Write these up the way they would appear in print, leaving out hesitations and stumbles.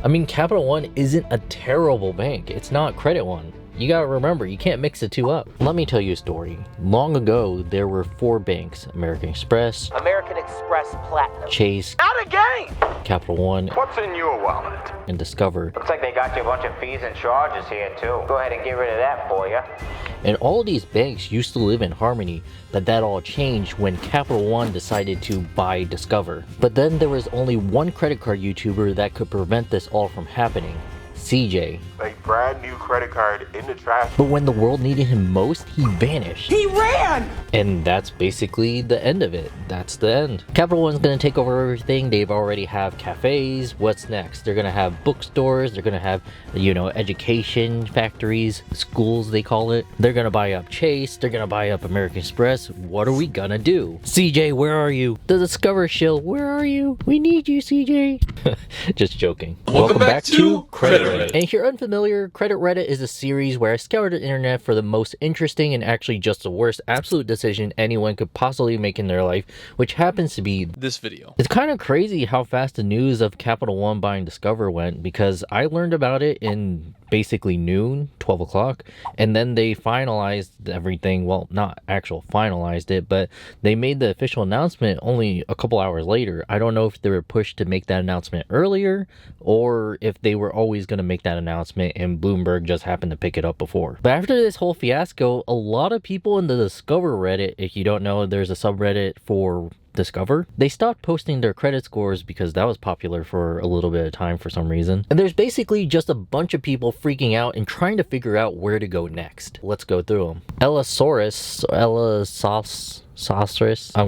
I mean, Capital One isn't a terrible bank. It's not Credit One. You gotta remember, you can't mix the two up. Let me tell you a story. Long ago, there were 4 banks: American Express, American Express Platinum, Chase, out again! Capital One, What's in your wallet? and Discover. Looks like they got you a bunch of fees and charges here too. Go ahead and get rid of that for you. And all of these banks used to live in harmony, but that all changed when Capital One decided to buy Discover. But then there was only one credit card YouTuber that could prevent this all from happening: CJ. A brand new credit card in the trash. But when the world needed him most, he vanished. He ran! And that's basically the end of it. That's the end. Capital One's gonna take over everything. They've already have cafes. What's next? They're gonna have bookstores. They're gonna have, education factories, schools they call it. They're gonna buy up Chase. They're gonna buy up American Express. What are we gonna do? CJ, where are you? The Discover shill, where are you? We need you, CJ. Just joking. Welcome back to Credit Reddit. And if you're unfamiliar, Credit Reddit is a series where I scoured the internet for the most interesting and actually just the worst absolute decision anyone could possibly make in their life, which happens to be This video. it's kind of crazy how fast the news of Capital One buying Discover went, because I learned about it in basically noon, 12 o'clock, and then they finalized everything. Well, not actual finalized it, but they made the official announcement only a couple hours later. I don't know if they were pushed to make that announcement earlier, or if they were always going to make that announcement and Bloomberg just happened to pick it up before. But after this whole fiasco, a lot of people in the Discover Reddit, if you don't know, there's a subreddit for Discover, they stopped posting their credit scores because that was popular for a little bit of time for some reason. And there's basically just a bunch of people freaking out and trying to figure out where to go next. Let's go through them. Ellosaurus, I'm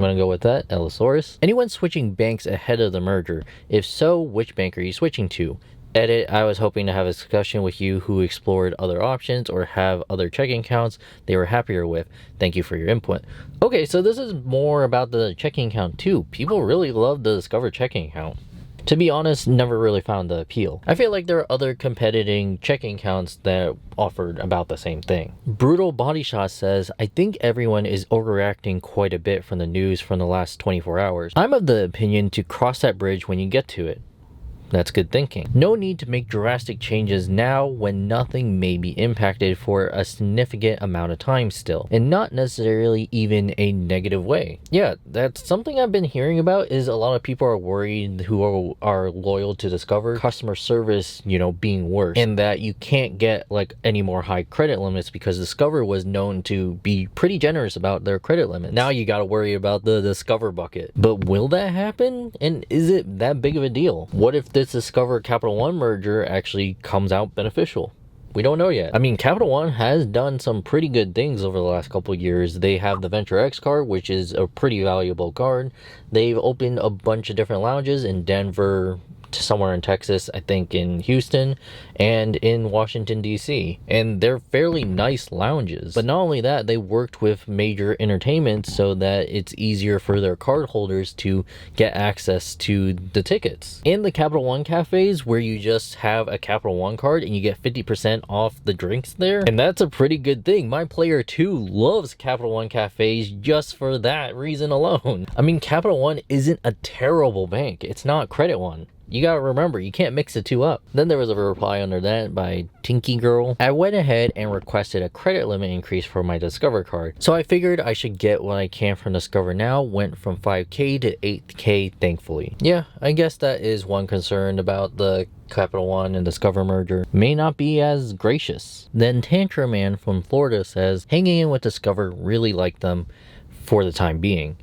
gonna go with that, Ellosaurus. Anyone switching banks ahead of the merger? If so, which bank are you switching to? Edit, I was hoping to have a discussion with you who explored other options or have other checking accounts they were happier with. Thank you for your input. Okay, so this is more about the checking account too. People really love the Discover checking account. To be honest, never really found the appeal. I feel like there are other competing checking accounts that offered about the same thing. Brutal Body Shot says, I think everyone is overreacting quite a bit from the news from the last 24 hours. I'm of the opinion to cross that bridge when you get to it. That's good thinking. No need to make drastic changes now when nothing may be impacted for a significant amount of time still, and not necessarily even a negative way. Yeah, that's something I've been hearing about, is a lot of people are worried who are loyal to Discover, customer service, being worse, and that you can't get like any more high credit limits because Discover was known to be pretty generous about their credit limits. Now you gotta worry about the Discover bucket. But will that happen? And is it that big of a deal? What if this Discover Capital One merger actually comes out beneficial? We don't know yet. I mean, Capital One has done some pretty good things over the last couple of years. They have the Venture X card, which is a pretty valuable card. They've opened a bunch of different lounges in Denver, somewhere in Texas, I think in Houston, and in Washington, D.C. And they're fairly nice lounges. But not only that, they worked with major entertainment so that it's easier for their card holders to get access to the tickets. In the Capital One cafes, where you just have a Capital One card and you get 50% off the drinks there, and that's a pretty good thing. My player 2 loves Capital One cafes just for that reason alone. I mean, Capital One isn't a terrible bank. It's not Credit One. You gotta remember, you can't mix the two up. Then there was a reply under that by Tinky Girl. I went ahead and requested a credit limit increase for my Discover card. So I figured I should get what I can from Discover now. Went from 5K to 8K, thankfully. Yeah, I guess that is one concern about the Capital One and Discover merger. May not be as gracious. Then Tantra Man from Florida says, hanging in with Discover, really like them for the time being.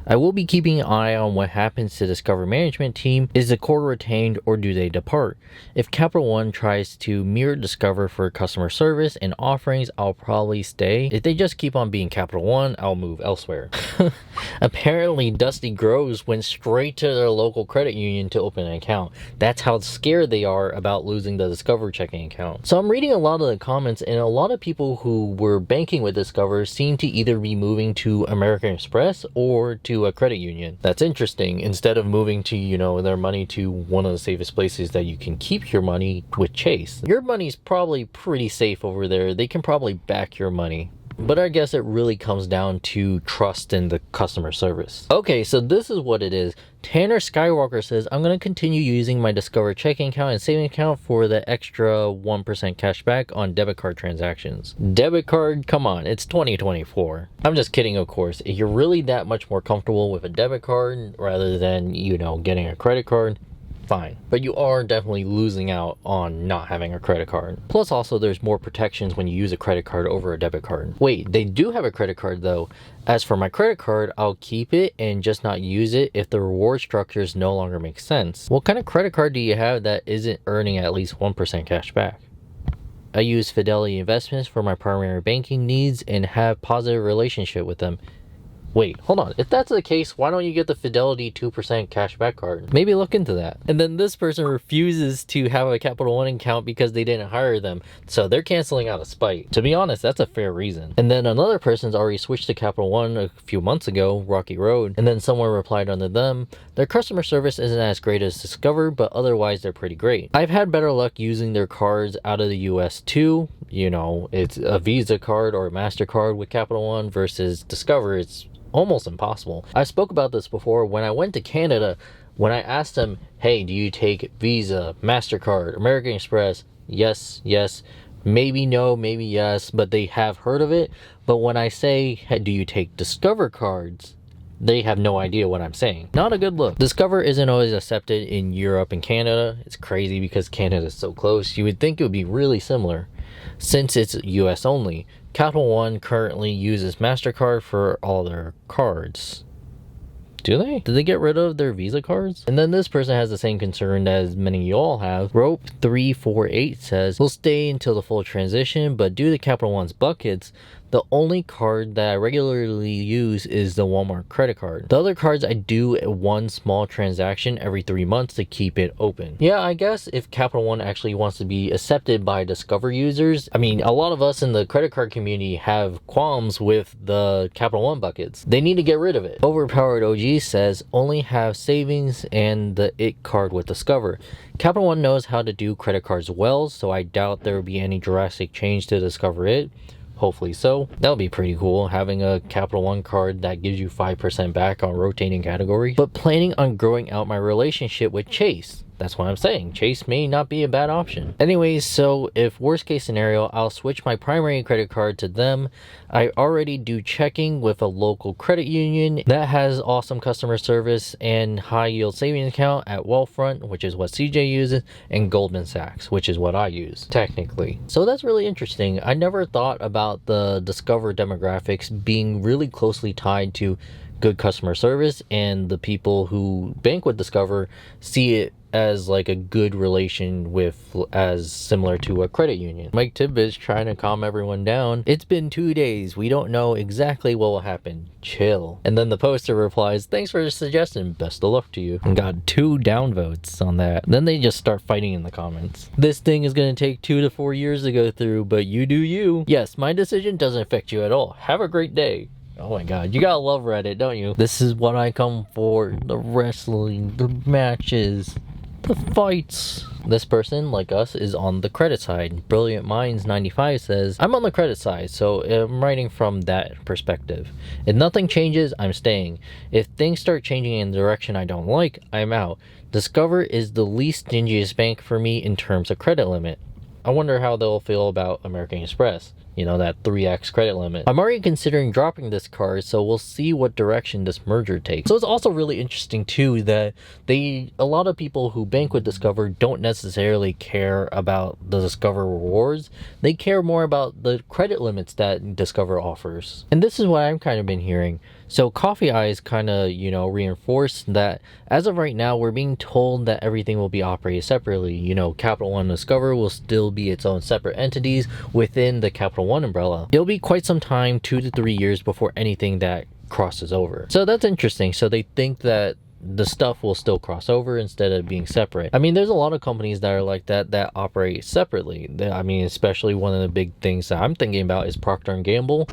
I will be keeping an eye on what happens to Discover management team. Is the core retained or do they depart? If Capital One tries to mirror Discover for customer service and offerings, I'll probably stay. If they just keep on being Capital One, I'll move elsewhere. Apparently, Dusty Groves went straight to their local credit union to open an account. That's how scared they are about losing the Discover checking account. So I'm reading a lot of the comments, and a lot of people who were banking with Discover seem to either be moving to American Express or to a credit union. That's interesting. Instead of moving to, their money to one of the safest places that you can keep your money with Chase. Your money's probably pretty safe over there. They can probably back your money. But I guess it really comes down to trust in the customer service. Okay, so this is what it is. Tanner Skywalker says, I'm going to continue using my Discover checking account and saving account for the extra 1% cash back on debit card transactions. Debit card? Come on, it's 2024. I'm just kidding, of course. If you're really that much more comfortable with a debit card rather than, getting a credit card, fine. But you are definitely losing out on not having a credit card. Plus also there's more protections when you use a credit card over a debit card. Wait, they do have a credit card though. As for my credit card, I'll keep it and just not use it if the reward structures no longer make sense. What kind of credit card do you have that isn't earning at least 1% cash back? I use Fidelity Investments for my primary banking needs and have positive relationship with them. Wait, hold on. If that's the case, why don't you get the Fidelity 2% cashback card? Maybe look into that. And then this person refuses to have a Capital One account because they didn't hire them. So they're canceling out of spite. To be honest, that's a fair reason. And then another person's already switched to Capital One a few months ago, Rocky Road. And then someone replied under them, their customer service isn't as great as Discover, but otherwise they're pretty great. I've had better luck using their cards out of the US too. It's a Visa card or a MasterCard with Capital One versus Discover. It's almost impossible. I spoke about this before. When I went to Canada, when I asked them, hey, do you take Visa, MasterCard, American Express? Yes, maybe no, maybe yes, but they have heard of it. But when I say, hey, do you take Discover cards? They have no idea what I'm saying. Not a good look. Discover isn't always accepted in Europe and Canada. It's crazy because Canada is so close. You would think it would be really similar since it's US only. Capital One currently uses MasterCard for all their cards. Do they? Did they get rid of their Visa cards? And then this person has the same concern as many of y'all have. Rope348 says, we'll stay until the full transition, but due to Capital One's buckets, the only card that I regularly use is the Walmart credit card. The other cards I do one small transaction every 3 months to keep it open. Yeah, I guess if Capital One actually wants to be accepted by Discover users, a lot of us in the credit card community have qualms with the Capital One buckets. They need to get rid of it. Overpowered OG says, only have savings and the IT card with Discover. Capital One knows how to do credit cards well, so I doubt there will be any drastic change to Discover it. Hopefully so. That would be pretty cool, having a Capital One card that gives you 5% back on rotating category. But planning on growing out my relationship with Chase. That's what I'm saying. Chase may not be a bad option. Anyways, so if worst case scenario, I'll switch my primary credit card to them. I already do checking with a local credit union that has awesome customer service and high yield savings account at Wealthfront, which is what CJ uses, and Goldman Sachs, which is what I use, technically. So that's really interesting. I never thought about the Discover demographics being really closely tied to good customer service, and the people who bank with Discover see it as like a good relation with, as similar to a credit union. Mike Tibbetts trying to calm everyone down. It's been 2 days. We don't know exactly what will happen. Chill. And then the poster replies, thanks for the suggestion. Best of luck to you. And got 2 downvotes on that. Then they just start fighting in the comments. This thing is going to take 2 to 4 years to go through, but you do you. Yes, my decision doesn't affect you at all. Have a great day. Oh my god, you gotta love Reddit, don't you? This is what I come for. The wrestling, the matches, the fights. This person, like us, is on the credit side. Brilliant Minds 95 says, I'm on the credit side, so I'm writing from that perspective. If nothing changes, I'm staying. If things start changing in the direction I don't like, I'm out. Discover is the least stingiest bank for me in terms of credit limit. I wonder how they'll feel about American Express. That 3x credit limit. I'm already considering dropping this card, so we'll see what direction this merger takes. So it's also really interesting too that a lot of people who bank with Discover don't necessarily care about the Discover rewards. They care more about the credit limits that Discover offers. And this is what I've kind of been hearing. So Coffee Eyes kind of, reinforced that as of right now, we're being told that everything will be operated separately. Capital One and Discover will still be its own separate entities within the Capital One umbrella. It'll be quite some time, 2 to 3 years, before anything that crosses over. So that's interesting. So they think that the stuff will still cross over instead of being separate. There's a lot of companies that are like that operate separately. Especially one of the big things that I'm thinking about is Procter & Gamble.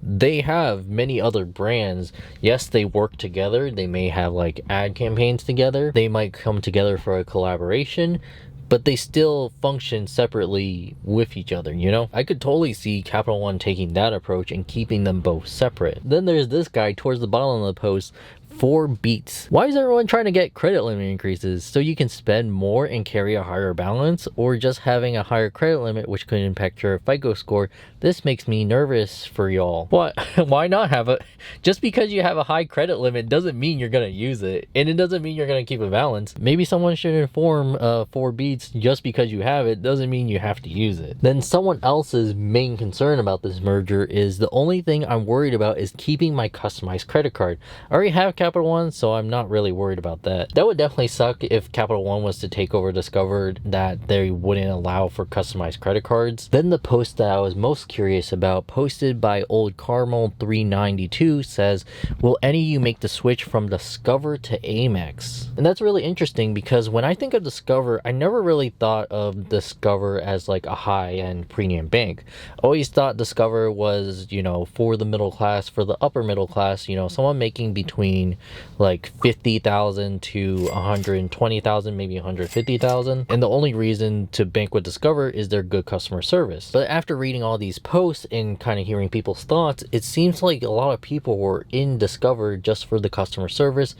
They have many other brands. Yes, they work together. They may have like ad campaigns together. They might come together for a collaboration, but they still function separately with each other, you know? I could totally see Capital One taking that approach and keeping them both separate. Then there's this guy towards the bottom of the post, 4 beats. Why is everyone trying to get credit limit increases? So you can spend more and carry a higher balance, or just having a higher credit limit which could impact your FICO score? This makes me nervous for y'all. What? Why not have a... Just because you have a high credit limit doesn't mean you're gonna use it, and it doesn't mean you're gonna keep a balance. Maybe someone should inform 4 beats. Just because you have it doesn't mean you have to use it. Then someone else's main concern about this merger is, the only thing I'm worried about is keeping my customized credit card. I already have Capital One, so I'm not really worried about that. That would definitely suck if Capital One was to take over Discover, that they wouldn't allow for customized credit cards. Then the post that I was most curious about, posted by Old Carmel 392, says, will any of you make the switch from Discover to Amex? And that's really interesting, because when I think of Discover, I never really thought of Discover as like a high-end premium bank. Always thought Discover was, you know, for the middle class, for the upper middle class, you know, someone making between like 50,000 to 120,000, maybe 150,000. And the only reason to bank with Discover is their good customer service. But after reading all these posts and kind of hearing people's thoughts, it seems like a lot of people were in Discover just for the customer service,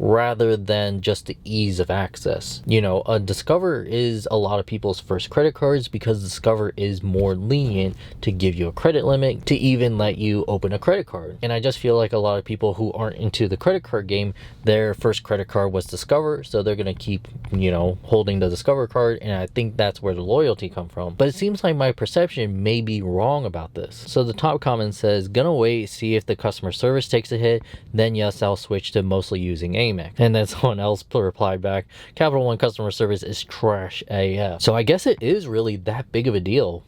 rather than just the ease of access. You know, Discover is a lot of people's first credit cards, because Discover is more lenient to give you a credit limit, to even let you open a credit card. And I just feel like a lot of people who aren't into the credit card game, their first credit card was Discover, so they're gonna keep, you know, holding the Discover card, and I think that's where the loyalty come from. But it seems like my perception may be wrong about this. So the top comment says, gonna wait, see if the customer service takes a hit, then yes, I'll switch to mostly using Amex. And then someone else replied back, Capital One customer service is trash AF. So I guess it is really that big of a deal,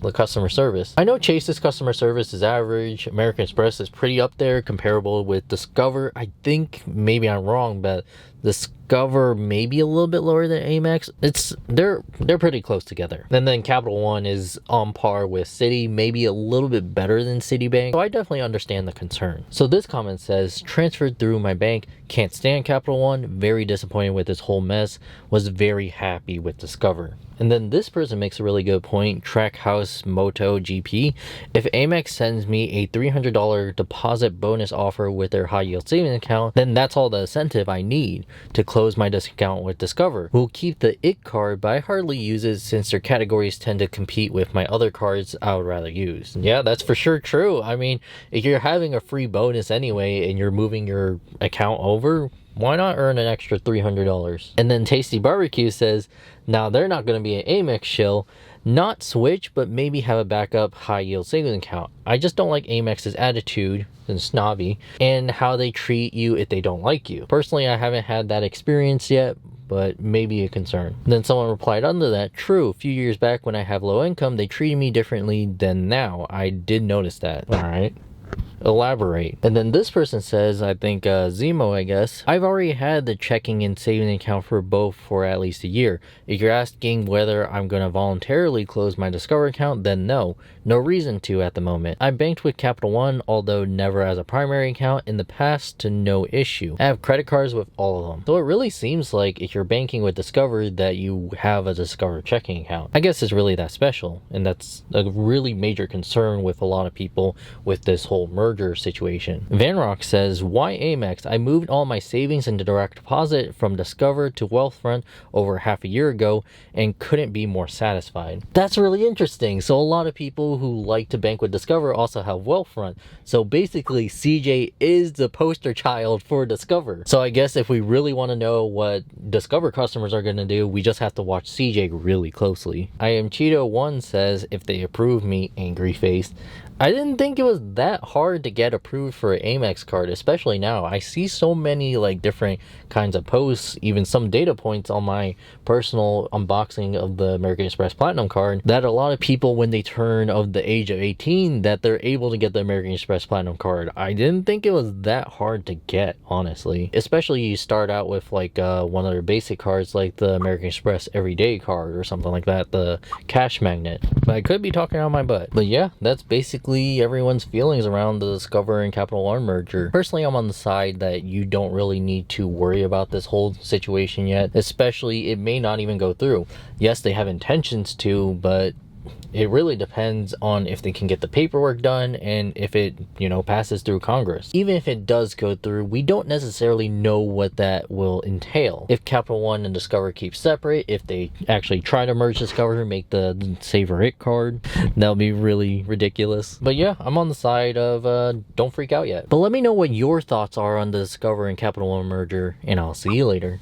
the customer service. I know Chase's customer service is average. American Express is pretty up there, comparable with Discover. I think, maybe I'm wrong, but Discover maybe a little bit lower than Amex. They're pretty close together. And then Capital One is on par with Citi, maybe a little bit better than Citibank. So I definitely understand the concern. So this comment says, transferred through my bank, can't stand Capital One, very disappointed with this whole mess, was very happy with Discover. And then this person makes a really good point, Trackhouse Moto GP. If Amex sends me a $300 deposit bonus offer with their high yield savings account, then that's all the incentive I need to close my discount with Discover. We'll keep the IT card, but I hardly use it since their categories tend to compete with my other cards I would rather use. Yeah, that's for sure true. I mean, if you're having a free bonus anyway and you're moving your account over, why not earn an extra $300? And then Tasty Barbecue says, now they're not going to be an Amex shill, not switch, but maybe have a backup high yield savings account. I just don't like Amex's attitude and snobby, and how they treat you if they don't like you. Personally, I haven't had that experience yet, but maybe a concern. And then someone replied under that, true, a few years back when I have low income, they treated me differently than now. I did notice that. All right. Elaborate. And then this person says, I think Zemo, I guess, I've already had the checking and saving account for both for at least a year. If you're asking whether I'm going to voluntarily close my Discover account, then no reason to at the moment. I banked with Capital One, although never as a primary account, in the past to no issue. I have credit cards with all of them. So it really seems like if you're banking with Discover that you have a Discover checking account. I guess it's really that special, and that's a really major concern with a lot of people with this whole merger situation. Vanrock says, why Amex? I moved all my savings into direct deposit from Discover to Wealthfront over half a year ago and couldn't be more satisfied. That's really interesting. So a lot of people who like to bank with Discover also have Wealthfront. So basically CJ is the poster child for Discover. So I guess if we really want to know what Discover customers are going to do, we just have to watch CJ really closely. I am Cheeto1 says, if they approve me, angry face. I didn't think it was that hard to get approved for an Amex card, especially now. I see so many like different kinds of posts, even some data points on my personal unboxing of the American Express Platinum card, that a lot of people, when they turn of the age of 18, that they're able to get the American Express Platinum card. I didn't think it was that hard to get, honestly. Especially you start out with like one of their basic cards, like the American Express Everyday card or something like that, the cash magnet. But I could be talking out my butt. But yeah, that's basically basically everyone's feelings around the Discover and Capital One merger. Personally, I'm on the side that you don't really need to worry about this whole situation yet, especially it may not even go through. Yes, they have intentions to, but it really depends on if they can get the paperwork done and if it, passes through Congress. Even if it does go through, we don't necessarily know what that will entail. If Capital One and Discover keep separate, if they actually try to merge Discover, make the Savor It card, that'll be really ridiculous. But yeah, I'm on the side of don't freak out yet. But let me know what your thoughts are on the Discover and Capital One merger, and I'll see you later.